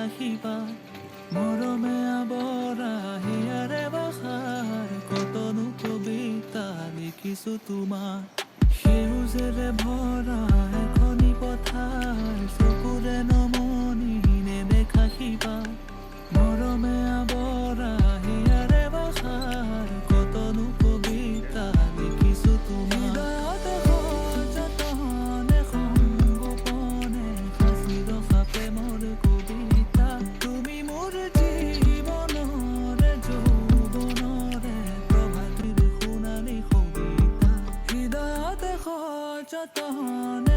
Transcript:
নেদেখাহিবা মৰমে আৱৰা হিয়াৰে বাহাৰ কতনো কবিতা লিখিছো তোমাৰ সেউজেৰে ভৰা এখনি পথাৰ চকুৰে নমনি নেদেখাহিবা মৰমে আৱৰা হিয়াৰে বাহাৰ কতনো কবিতা লিখিছো তোমাৰ হৃদয়তে সযতনে সংগোপনে সাঁচি ৰখা প্ৰেমৰ কবিতা তুমি মোৰ জীৱনৰে যৌৱনৰে প্ৰভাতিৰ সোণালী কবিতা হৃদয়তে সযতনে